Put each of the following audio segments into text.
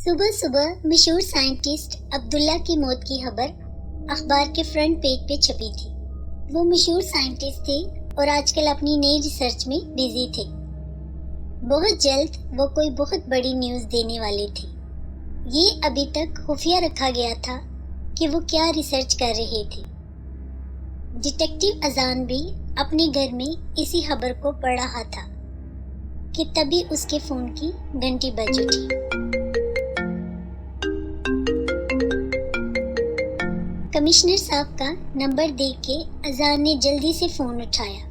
صبح صبح مشہور سائنٹسٹ عبداللہ کی موت کی خبر اخبار کے فرنٹ پیج پہ چھپی تھی۔ وہ مشہور سائنٹسٹ تھے اور آج کل اپنی نئی ریسرچ میں بزی تھے۔ بہت جلد وہ کوئی بہت بڑی نیوز دینے والے تھے۔ یہ ابھی تک خفیہ رکھا گیا تھا کہ وہ کیا ریسرچ کر رہے تھے۔ ڈیٹیکٹیو اذان بھی اپنے گھر میں اسی خبر کو پڑھ رہا تھا کہ تبھی اس کے فون کی گھنٹی بج اٹھی۔ کمشنر صاحب کا نمبر دیکھ کے اذان نے جلدی سے فون اٹھایا۔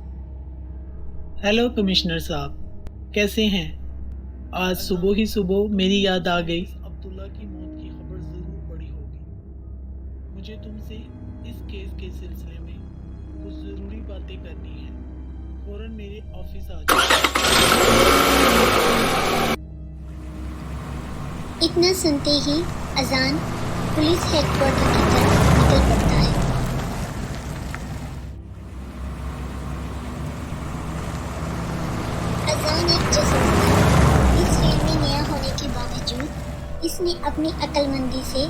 ہیلو کمشنر صاحب، کیسے ہیں؟ آج صبح ہی صبح میری یاد آ گئی۔ عبداللہ کی موت کی خبر ضرور پڑی ہوگی۔ مجھے تم سے اس کیس کے سلسلے میں کچھ ضروری باتیں کرنی ہیں۔ فوراً میرے آفس آ جاؤ۔ اتنا سنتے ہی اذان پولیس ہیڈ کوارٹر کی طرف نکل پڑتا ہے۔ اذان ایک جاسوس تھا۔ اس فیلڈ میں نیا ہونے کے باوجود اس نے اپنی عقل مندی سے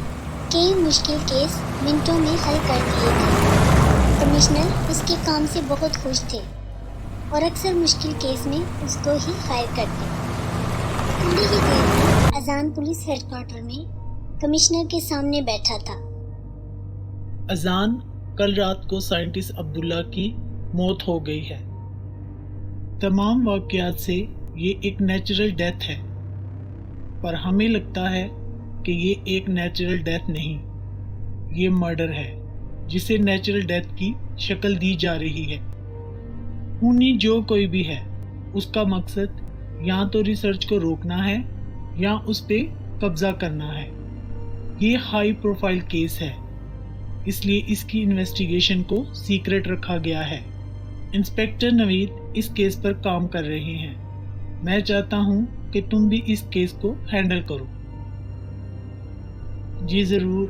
کئی مشکل کیس منٹوں میں حل کر دیے تھے۔ کمشنر اس کے کام سے بہت خوش تھے اور اکثر مشکل کیس میں اس کو ہی ہائر کرتے۔ تھوڑی ہی دیر میں اذان پولیس ہیڈ کوارٹر میں کمشنر کے سامنے بیٹھا تھا۔ اذان، کل رات کو سائنٹسٹ عبداللہ کی موت ہو گئی ہے۔ تمام واقعات سے یہ ایک نیچرل ڈیتھ ہے، پر ہمیں لگتا ہے کہ یہ ایک نیچرل ڈیتھ نہیں، یہ مرڈر ہے جسے نیچرل ڈیتھ کی شکل دی جا رہی ہے۔ خونی جو کوئی بھی ہے، اس کا مقصد یا تو ریسرچ کو روکنا ہے یا اس پہ قبضہ کرنا ہے۔ یہ ہائی پروفائل کیس ہے، اس لیے اس کی انویسٹیگیشن کو سیکرٹ رکھا گیا ہے۔ انسپیکٹر نوید اس کیس پر کام کر رہے ہیں۔ میں چاہتا ہوں کہ تم بھی اس کیس کو ہینڈل کرو۔ جی ضرور،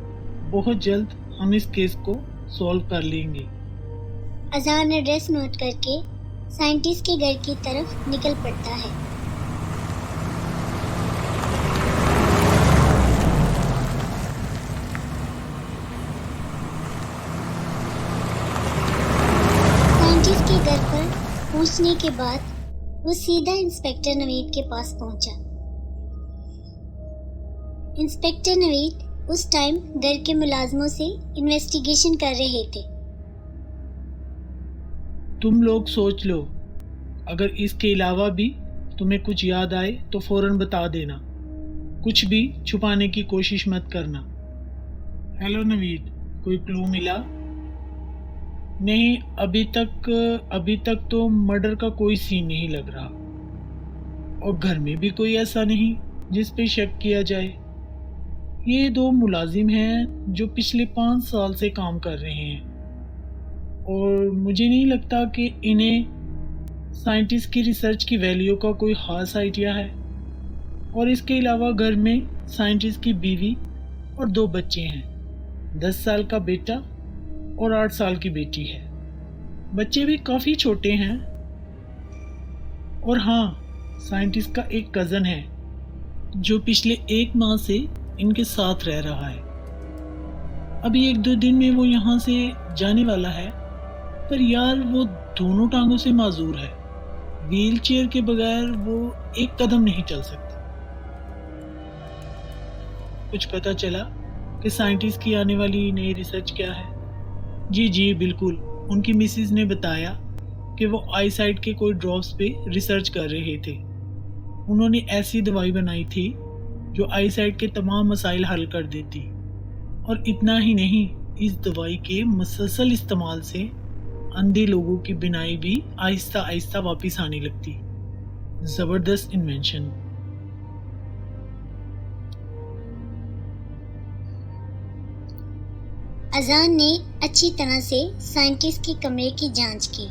بہت جلد ہم اس کیس کو سولو کر لیں گے۔ اذان ایڈریس نوٹ کر کے سائنٹسٹ کے گھر کی طرف نکل پڑتا ہے۔ سائنٹسٹ کے گھر پر پہنچنے کے بعد وہ سیدھا انسپیکٹر نوید کے پاس پہنچا۔ انسپیکٹر نوید اس ٹائم گھر کے ملازموں سے انویسٹیگیشن کر رہے تھے۔ تم لوگ سوچ لو، اگر اس کے علاوہ بھی تمہیں کچھ یاد آئے تو فوراً بتا دینا، کچھ بھی چھپانے کی کوشش مت کرنا۔ ہیلو نوید، کوئی کلو ملا؟ نہیں، ابھی تک تو مرڈر کا کوئی سین نہیں لگ رہا، اور گھر میں بھی کوئی ایسا نہیں جس پہ شک کیا جائے۔ یہ دو ملازم ہیں جو پچھلے 5 سال سے کام کر رہے ہیں، اور مجھے نہیں لگتا کہ انہیں سائنٹسٹ کی ریسرچ کی ویلیو کا کوئی خاص آئیڈیا ہے۔ اور اس کے علاوہ گھر میں سائنٹسٹ کی بیوی اور 2 بچے ہیں، 10 سال کا بیٹا اور 8 سال کی بیٹی ہے۔ بچے بھی کافی چھوٹے ہیں۔ اور ہاں، سائنٹسٹ کا ایک کزن ہے جو پچھلے 1 ماہ سے ان کے ساتھ رہ رہا ہے۔ ابھی 1-2 دن میں وہ یہاں سے جانے والا ہے، پر یار وہ دونوں ٹانگوں سے معذور ہے، ویل چیئر کے بغیر وہ 1 قدم نہیں چل سکتا۔ کچھ پتہ چلا کہ سائنٹسٹ کی آنے والی نئی ریسرچ کیا ہے؟ جی بالکل، ان کی مسز نے بتایا کہ وہ آئی سائٹ کے کوئی ڈراپس پہ ریسرچ کر رہے تھے۔ انہوں نے ایسی دوائی بنائی تھی جو آئی سائٹ کے تمام مسائل حل کر دیتی، اور اتنا ہی نہیں، اس دوائی کے مسلسل استعمال سے اندھے لوگوں کی بینائی بھی آہستہ آہستہ واپس آنے لگتی۔ زبردست انوینشن۔ اذان نے اچھی طرح سے سائنٹسٹ کے کمرے کی جانچ کی۔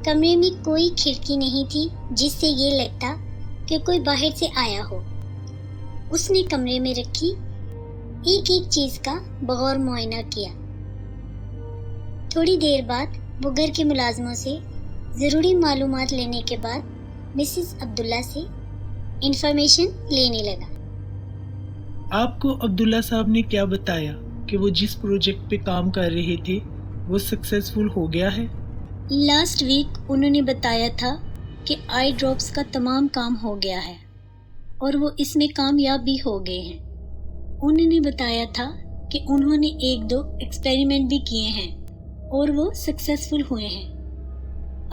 کمرے میں کوئی کھڑکی نہیں تھی جس سے یہ لگتا کہ کوئی باہر سے آیا ہو۔ اس نے کمرے میں رکھی ایک چیز کا بغور معائنہ کیا۔ تھوڑی دیر بعد وہ گھر کے ملازموں سے ضروری معلومات لینے کے بعد مسز عبداللہ سے انفارمیشن لینے لگا۔ آپ کو عبداللہ صاحب نے کیا بتایا کہ وہ جس پروجیکٹ پہ کام کر رہے تھے وہ سکسیسفل ہو گیا ہے؟ لاسٹ ویک انہوں نے بتایا تھا کہ آئی ڈراپس کا تمام کام ہو گیا ہے اور وہ اس میں کامیاب بھی ہو گئے ہیں۔ انہوں نے بتایا تھا کہ انہوں نے 1-2 ایکسپیریمنٹ بھی کیے ہیں اور وہ سکسیسفل ہوئے ہیں۔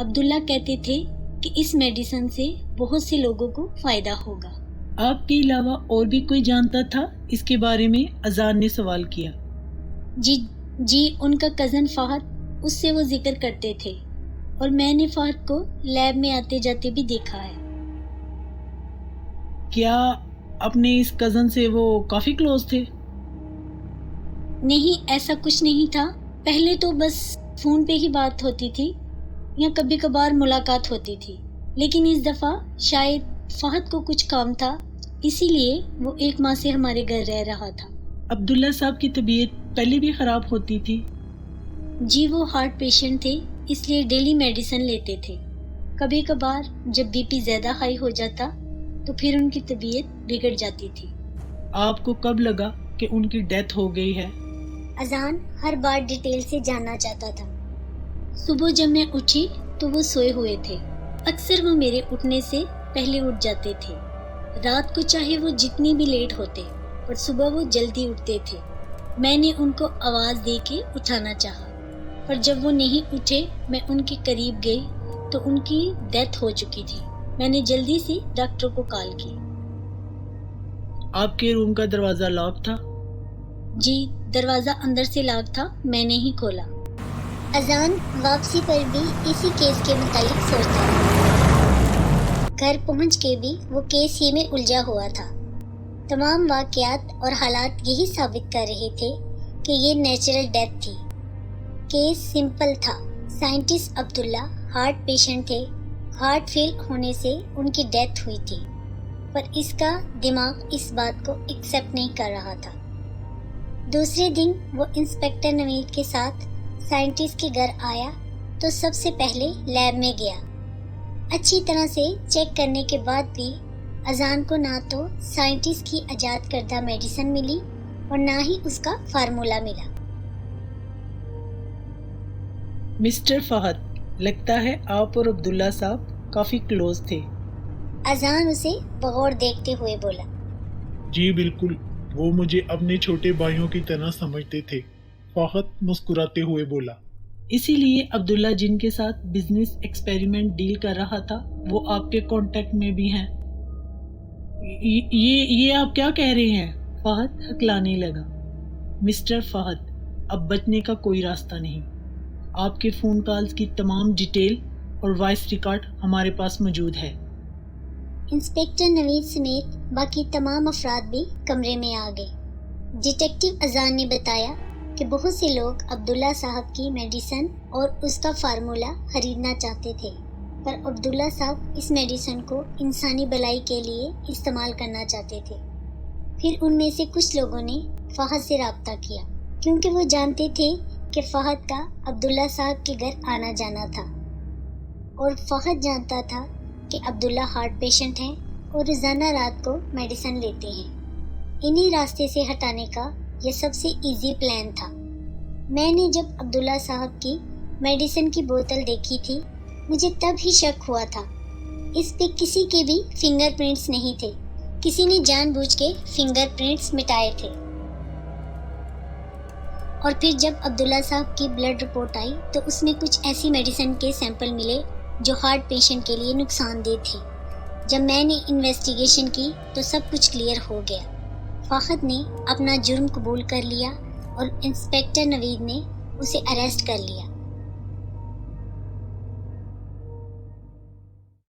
عبداللہ کہتے تھے کہ اس میڈیسن سے بہت سے لوگوں کو فائدہ ہوگا۔ آپ کے علاوہ اور بھی کوئی جانتا تھا اس کے بارے میں؟ اذان نے سوال کیا۔ جی ان کا کزن فہد، اس سے وہ ذکر کرتے تھے اور میں نے فہد کو لیب میں آتے جاتے بھی دیکھا ہے۔ کیا اپنے اس کزن سے وہ کافی کلوز تھے؟ نہیں، ایسا کچھ نہیں تھا۔ پہلے تو بس فون پہ ہی بات ہوتی تھی یا کبھی کبھار ملاقات ہوتی تھی، لیکن اس دفعہ شاید فہد کو کچھ کام تھا، اسی لیے وہ 1 ماہ سے ہمارے گھر رہ رہا تھا۔ عبداللہ صاحب کی طبیعت پہلے بھی خراب ہوتی تھی؟ جی وہ ہارٹ پیشنٹ تھے، اس لیے ڈیلی میڈیسن لیتے تھے۔ کبھی کبھار جب بی پی زیادہ ہائی ہو جاتا تو پھر ان کی طبیعت بگڑ جاتی تھی۔ آپ کو کب لگا کہ ان کی ڈیتھ ہو گئی ہے؟ اذان ہر بار ڈیٹیل سے جاننا چاہتا تھا۔ صبح جب میں اٹھی تو وہ سوئے ہوئے تھے۔ اکثر وہ میرے اٹھنے سے پہلے اٹھ جاتے تھے۔ رات کو چاہے وہ جتنی بھی لیٹ ہوتے پر صبح وہ جلدی اٹھتے تھے۔ میں نے ان کو آواز دے کے اٹھانا چاہا، پر جب وہ نہیں اٹھے میں ان کے قریب گئی تو ان کی ڈیتھ ہو چکی تھی۔ میں نے جلدی سے ڈاکٹر کو کال کی۔ آپ کے روم کا دروازہ لاک تھا؟ جی دروازہ اندر سے لاک تھا، میں نے ہی کھولا۔ اذان واپسی پر بھی اسی کیس کے متعلق سوچتا تھا۔ گھر پہنچ کے بھی وہ کیس ہی میں الجھا ہوا تھا۔ تمام واقعات اور حالات یہی ثابت کر رہے تھے کہ یہ نیچرل ڈیتھ تھی۔ کیس سمپل تھا۔ سائنٹسٹ عبداللہ ہارٹ پیشنٹ تھے، ہارٹ فیل ہونے سے ان کی ڈیتھ ہوئی تھی، پر اس کا دماغ اس بات کو ایکسیپٹ نہیں کر رہا تھا۔ دوسرے دن وہ انسپیکٹر نوید کے ساتھ سائنٹسٹ کے گھر آیا تو سب سے پہلے لیب میں گیا۔ اچھی طرح سے چیک کرنے کے بعد بھی اذان کو نہ تو سائنٹسٹ کی ایجاد کردہ میڈیسن ملی اور نہ ہی اس کا فارمولا ملا۔ مسٹر فہد، لگتا ہے آپ اور عبداللہ صاحب کافی کلوز تھے۔ اذان اسے بغور دیکھتے ہوئے بولا۔ جی بالکل، وہ مجھے اپنے چھوٹے بھائیوں کی طرح سمجھتے تھے، فہد مسکراتے ہوئے بولا۔ اسی لیے عبداللہ جن کے ساتھ بزنس ایکسپیریمنٹ ڈیل کر رہا تھا وہ آپ کے کانٹیکٹ میں بھی ہیں۔ یہ آپ کیا کہہ رہے ہیں؟ فہد ہکلانے لگا۔ مسٹر فہد، اب بچنے کا کوئی راستہ نہیں۔ آپ کے فون کالز کی تمام ڈیٹیل اور وائس ریکارڈ ہمارے پاس موجود ہے۔ انسپیکٹر نوید سمیت باقی تمام افراد بھی کمرے میں آ گئے۔ ڈیٹیکٹیو اذان نے بتایا کہ بہت سے لوگ عبداللہ صاحب کی میڈیسن اور اس کا فارمولا خریدنا چاہتے تھے، پر عبداللہ صاحب اس میڈیسن کو انسانی بھلائی کے لیے استعمال کرنا چاہتے تھے۔ پھر ان میں سے کچھ لوگوں نے فہد سے رابطہ کیا کیونکہ وہ جانتے تھے کہ فہد کا عبداللہ صاحب کے گھر آنا جانا تھا، اور فہد جانتا تھا کہ عبداللہ ہارٹ پیشنٹ ہیں اور روزانہ رات کو میڈیسن لیتے ہیں۔ انہی راستے سے ہٹانے کا یہ سب سے ایزی پلان تھا۔ میں نے جب عبداللہ صاحب کی میڈیسن کی بوتل دیکھی تھی مجھے تب ہی شک ہوا تھا۔ اس پہ کسی کے بھی فنگر پرنٹس نہیں تھے، کسی نے جان بوجھ کے فنگر پرنٹس مٹائے تھے۔ اور پھر جب عبداللہ صاحب کی بلڈ رپورٹ آئی تو اس میں کچھ ایسی میڈیسن کے سیمپل ملے جو ہارٹ پیشنٹ کے لیے نقصان دہ تھی۔ جب میں نے انویسٹیگیشن کی تو سب کچھ کلیئر ہو گیا۔ فہد نے اپنا جرم قبول کر لیا اور انسپیکٹر نوید نے اسے اریسٹ کر لیا۔